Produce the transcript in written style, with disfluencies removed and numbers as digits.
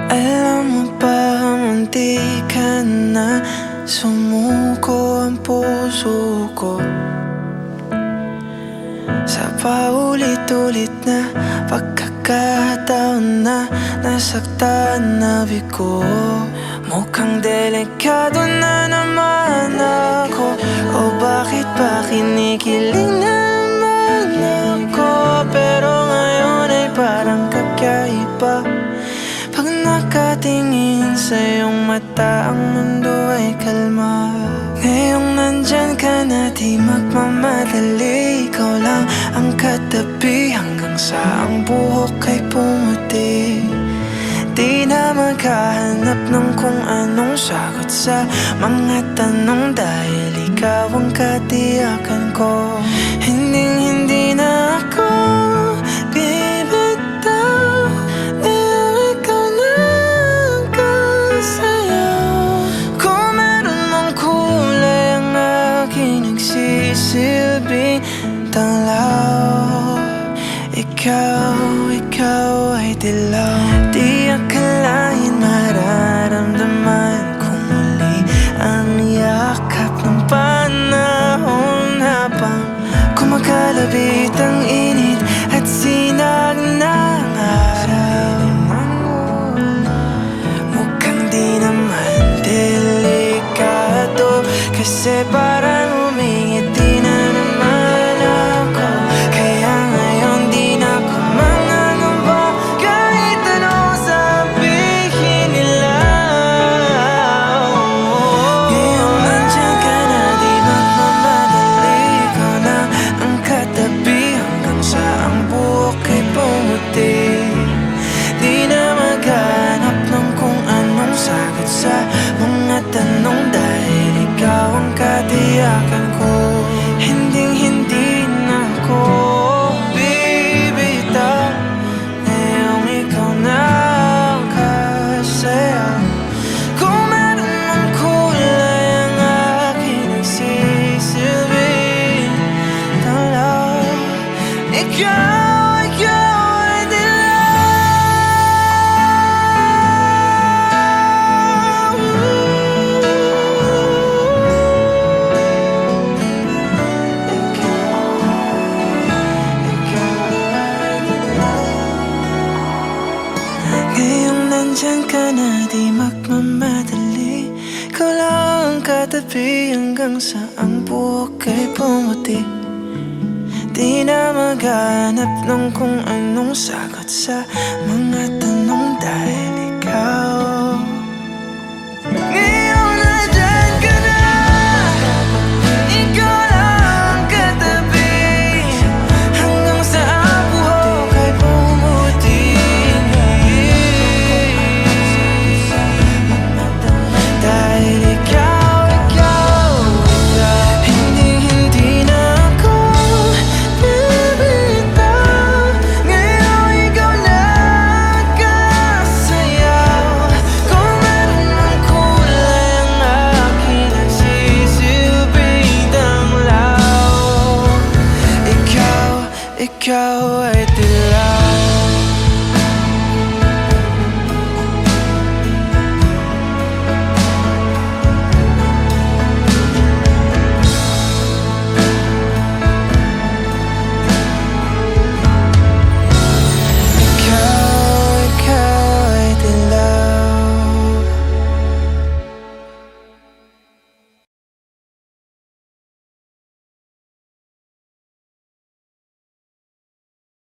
Alam mo ba, munti ka na sumuko ang puso ko sa paulit-ulit na pagkakataon na nasaktan na bigo. Mukhang delikado na naman ako, o bakit ba kinikilig naman ako? Pero ngayon ay parang kakaiba. Pag nakatingin sa iyong mata, ang mundo ay kalma. Ngayong nandyan ka na, di magmamadali. Ikaw lang ang katabi hanggang sa ang buhok ay pumuti. Di na maghahanap ng kung anong sagot sa mga tanong, dahil ikaw ang katiyakan ko. Hindi na ako bibitaw, dahil ikaw na ang kasayaw. Kung meron mang kulay ang aking nagsisilbing tanglaw, ikaw ay dilaw. Di akalain mararamdaman ko muli ang yakap ng panahon, habang kumakalabit ang init at sinag ng araw. Mukhang di naman delikado, kasi parang umingiti na naman ako. Kaya ngayon di na ako mangangamba, kahit ano sabihin nila. Ngayon nandyan ka na, di magmamadali. Ikaw na ang katabi hanggang sa ang buhok ay pumuti. Di na maghanap ng kung anong sagot sa mga tanong, dahil ikaw ang katiyakan ko. Hindi na ako bibitaw, ngayong ikaw na ang kasayaw. Kung meron mang kulay ang aking nagsisilbing tanglaw, ikaw ay ngayong nandyan ka na, di magmamadali. Ikaw lang ang katabi hanggang sa ang buhok ay pumuti. Di na maghanap ng kung anong sagot sa mga tanong, dahil ikaw ngayong nandyan ka na. Ikaw lang ang katabi hanggang sa ang buhok ay pumuti. Dahil ikaw, hindi na ako bibitaw, ngayong ikaw na ang kasayaw. Kung meron mang kulay ang aking nagsisilbing tanglaw, ikaw ay dilaw.